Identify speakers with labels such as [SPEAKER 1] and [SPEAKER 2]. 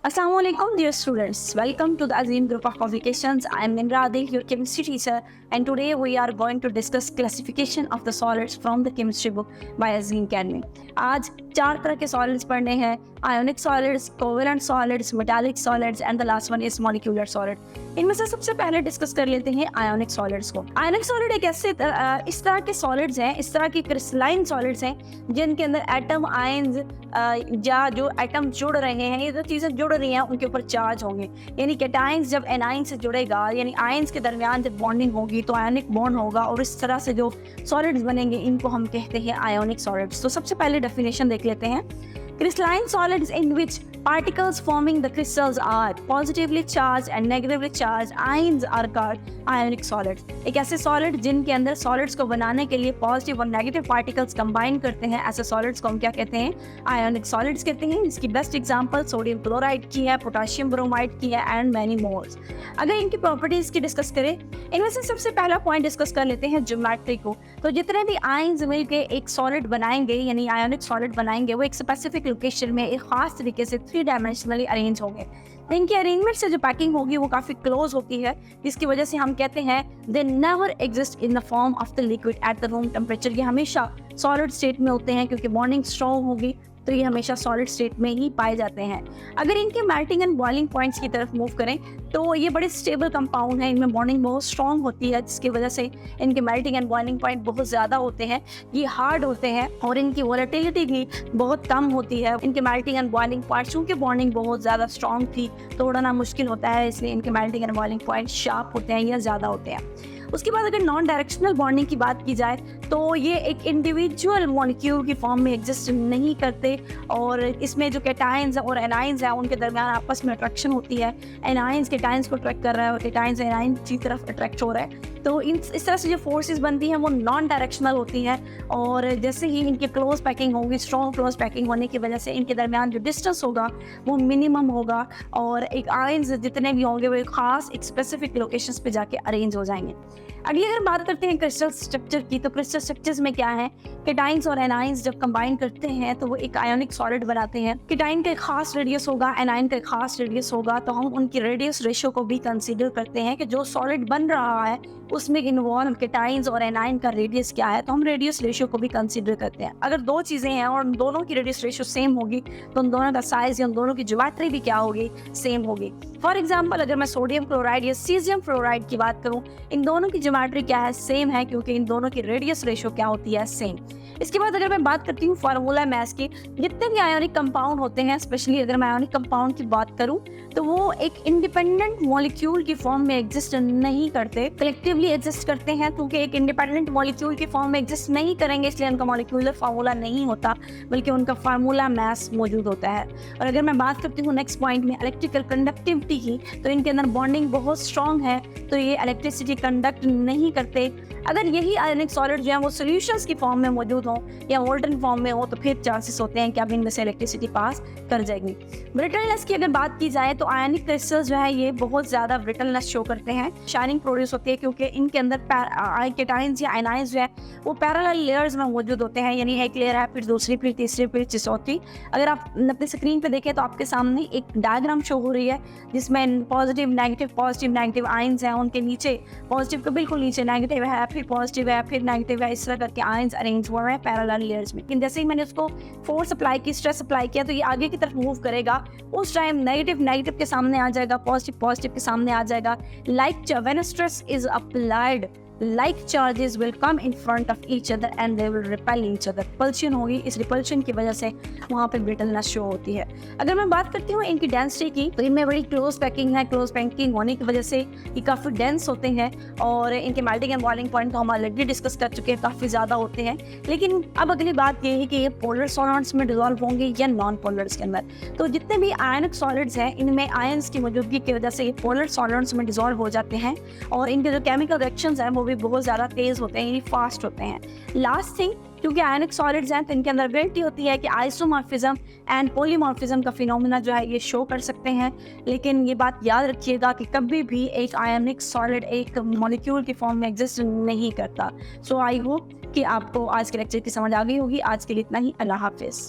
[SPEAKER 1] Assalamualaikum dear students. Welcome to the Azim group of publications. I am Nimra Adil, your chemistry teacher, and today we are going to discuss classification of the solids from the chemistry book by Azim Academy. आज 4 तरह के solids पढ़ने हैं: ionic solids, covalent solids, metallic solids and the last one is molecular solid. इनमें से सबसे पहले discuss कर लेते हैं आयोनिक सॉलिड्स को। आयोनिक सॉलिड एक ऐसे इस तरह के सॉलिड्स हैं, इस तरह की क्रिस्टलाइन सॉलिड्स हैं जिनके अंदर एटम आयंस या जो एटम जुड़ रहे हैं, ये जो चीज़ें जुड़ रही हैं उनके ऊपर चार्ज होंगे। यानी कैटायंस जब एनाइन से जुड़ेगा, यानी आयंस के दरमियान जब बॉन्डिंग होगी तो आयोनिक बॉन्ड होगा और इस तरह से जो सॉलिड्स बनेंगे इनको हम कहते हैं आयोनिक सॉलिड्स। तो सबसे पहले डेफिनेशन देख लेते हैं। Crystalline solids in which particles forming the crystals are positively charged and negatively charged ions are called ionic solids. एक ऐसे सॉलिड जिनके अंदर सॉलिड्स को बनाने के लिए पॉजिटिव और नेगेटिव पार्टिकल्स कंबाइन करते हैं, ऐसे सॉलिड्स को हम क्या कहते हैं? आयोनिक सॉलिड्स कहते हैं। इसकी बेस्ट एग्जांपल सोडियम क्लोराइड की है, पोटेशियम ब्रोमाइड की है एंड मैनी मोर्स। अगर इनकी प्रॉपर्टीज की डिस्कस करें, इनमें से सबसे पहला पॉइंट डिस्कस कर लेते हैं ज्योमेट्री को। तो जितने भी आयंस मिलकर एक सॉलिड बनाएंगे यानी आयोनिक सॉलिड बनाएंगे, वो एक स्पेसिफिक लोकेशन में एक खास तरीके से 3 डायमेंशनली अरेंज होंगे। इनकी अरेंजमेंट से जो पैकिंग होगी वो काफ़ी क्लोज होती है, जिसकी वजह से हम कहते हैं they never exist in the form of the liquid at the room temperature. ये हमेशा सॉलिड स्टेट में होते हैं क्योंकि बॉन्डिंग स्ट्रॉन्ग होगी, तो ये हमेशा सॉलिड स्टेट में ही पाए जाते हैं। अगर इनके मेल्टिंग एंड बॉइलिंग पॉइंट्स की तरफ मूव करें तो ये बड़े स्टेबल कंपाउंड हैं, इनमें बॉन्डिंग बहुत स्ट्रॉन्ग होती है, जिसकी वजह से इनके मेल्टिंग एंड बॉइलिंग पॉइंट बहुत ज़्यादा होते हैं, ये हार्ड होते हैं और इनकी वोलेटिलिटी भी बहुत कम होती है। इनके मेल्टिंग एंड बॉइलिंग पॉइंट, चूँकि बॉन्डिंग बहुत ज़्यादा स्ट्रॉन्ग थी तो उड़ना मुश्किल होता है, इसलिए इनके melting and boiling point sharp होते हैं या ज़्यादा होते हैं। उसके बाद अगर नॉन डायरेक्शनल बॉन्डिंग की बात की जाए तो ये एक इंडिविजुअल मॉलिक्यूल की फॉर्म में एग्जिस्ट नहीं करते और इसमें जो कैटायंस और एनाइंस हैं उनके दरमियान आपस में अट्रैक्शन होती है। एनाइंस कैटायंस को अट्रैक्ट कर रहा है और कैटायंस एनाइन की तरफ अट्रैक्ट हो रहा है, तो इस तरह से जो फोर्सेस बनती हैं वो नॉन डायरेक्शनल होती हैं और जैसे ही इनकी क्लोज पैकिंग होगी, स्ट्रॉन्ग क्लोज पैकिंग होने की वजह से इनके दरमियान जो डिस्टेंस होगा वो मिनिमम होगा और एक आयंस जितने भी होंगे वो एक खास एक स्पेसिफिक लोकेशंस पे जाके अरेंज हो जाएंगे। अगली अगर बात करते हैं क्रिस्टल स्ट्रक्चर की, तो क्रिस्टल स्ट्रक्चर्स में क्या है? केटाइंस और एनाइंस जब कंबाइन करते हैं तो वो एक आयोनिक सॉलिड बनाते हैं। केटाइन का एक खास रेडियस होगा, एनाइन का एक खास रेडियस होगा, तो हम उनकी रेडियस रेशियो को भी कंसीडर करते हैं कि जो सॉलिड बन रहा है उसमें इन्वॉल्व केटाइंस और एनाइन का रेडियस क्या है, तो हम रेडियस रेशियो को भी कंसीडर करते हैं। अगर दो चीज़ें हैं और उन दोनों की रेडियस रेशियो सेम होगी तो उन दोनों का साइज या उन दोनों की ज्योमेट्री भी क्या होगी? सेम होगी। फॉर एग्जाम्पल अगर मैं सोडियम क्लोराइड या सीजियम फ्लोराइड की बात करूँ, इन दोनों की ज्योमेट्री क्या है? सेम है, क्योंकि इन दोनों की रेडियस रेशियो क्या होती है? सेम। इसके बाद अगर मैं बात करती हूँ फार्मूला मैथ्स की, जितने भी आयोनिक कंपाउंड होते हैं, स्पेशली अगर मैं आयोनिक कंपाउंड की बात करूँ तो वो एक इंडिपेंडेंट मॉलिक्यूल की फॉर्म में एग्जिस्ट नहीं करते, कलेक्टिवली एग्जिस्ट करते हैं। क्योंकि एक इंडिपेंडेंट मॉलिक्यूल की फॉर्म में एग्जिस्ट नहीं करेंगे इसलिए उनका मॉलिक्यूलर फार्मूला नहीं होता, बल्कि उनका फार्मूला मैथ्स मौजूद होता है। और अगर मैं बात करती हूँ नेक्स्ट पॉइंट में इलेक्ट्रिकल कंडक्टिविटी की, तो इनके अंदर बॉन्डिंग बहुत स्ट्रॉन्ग है, तो ये इलेक्ट्रिसिटी कंडक्ट नहीं करते। अगर यही आयोनिक सॉलिड जो है वो सॉल्यूशंस की फॉर्म में मौजूद हो या मोल्टन फॉर्म में हो तो फिर चांसेस होते हैं कि अब इनमें से इलेक्ट्रिसिटी पास कर जाएगी। ब्रिटलनेस की अगर बात की जाए तो आयोनिक क्रिस्टल्स जो है ये बहुत ज़्यादा ब्रिटलनेस शो करते हैं, शाइनिंग प्रोड्यूस होती है, क्योंकि इनके अंदर केटाइंस या आयनाइंस जो है वो पैरेलल लेयर्स में मौजूद होते हैं, यानी एक लेयर है फिर दूसरी फिर तीसरी फिर चौथी। अगर आप अपने स्क्रीन पे देखें तो आपके सामने एक डायग्राम शो हो रही है जिसमें पॉजिटिव नेगेटिव आयंस हैं, उनके नीचे पॉजिटिव के बिल्कुल नीचे नेगेटिव है, फिर पॉजिटिव है, फिर नेगेटिव है, इस तरह करके आयंस अरेंज हुए हैं पैरेलल लेयर्स में। लेकिन जैसे ही मैंने उसको फोर्स अप्लाई की, स्ट्रेस अप्लाई किया, तो ये आगे की तरफ मूव करेगा। उस टाइम नेगेटिव के सामने आ जाएगा, पॉजिटिव के सामने आ जाएगा। Like when stress is applied, like charges will come in front of each other and they will repel each other। Repulsion होगी, इस रिपल्शन की वजह से वहाँ पे ब्रिटलनेस शो होती है। अगर मैं बात करती हूँ इनकी डेंसिटी की, तो इनमें बड़ी क्लोज पैकिंग है। क्लोज पैकिंग होने की वजह से ये काफ़ी डेंस होते हैं और इनके मेल्टिंग एंड बॉइलिंग पॉइंट तो हम ऑलरेडी डिस्कस कर चुके हैं, काफ़ी ज़्यादा होते हैं। लेकिन अब अगली बात ये है कि ये पोलर सॉलिड्स में डिजॉल्व होंगे या नॉन पोलर्स के अंदर। तो जितने भी आयनिक सॉलिड्स हैं इनमें आयंस की मौजूदगी की वजह से ये पोलर सॉलिड्स में डिजॉल्व हो जाते हैं और इनके जो केमिकल रिएक्शंस हैं वो भी बहुत ज़्यादा तेज होते हैं, यानी फास्ट होते हैं। लास्ट थिंग, क्योंकि आयनिक सॉलिड्स हैं तो इनके अंदर एबिलिटी होती है कि आइसोमॉर्फिज्म एंड पॉलीमॉर्फिज्म का फिनोमेना जो है ये शो कर सकते हैं। लेकिन ये बात याद रखिएगा कि कभी भी एक आयनिक सॉलिड एक मॉलिक्यूल की फॉर्म में एग्जिस्ट नहीं करता। सो आई होप कि आपको आज के लेक्चर की समझ आ गई होगी। आज के लिए इतना ही। अल्लाह हाफिज़।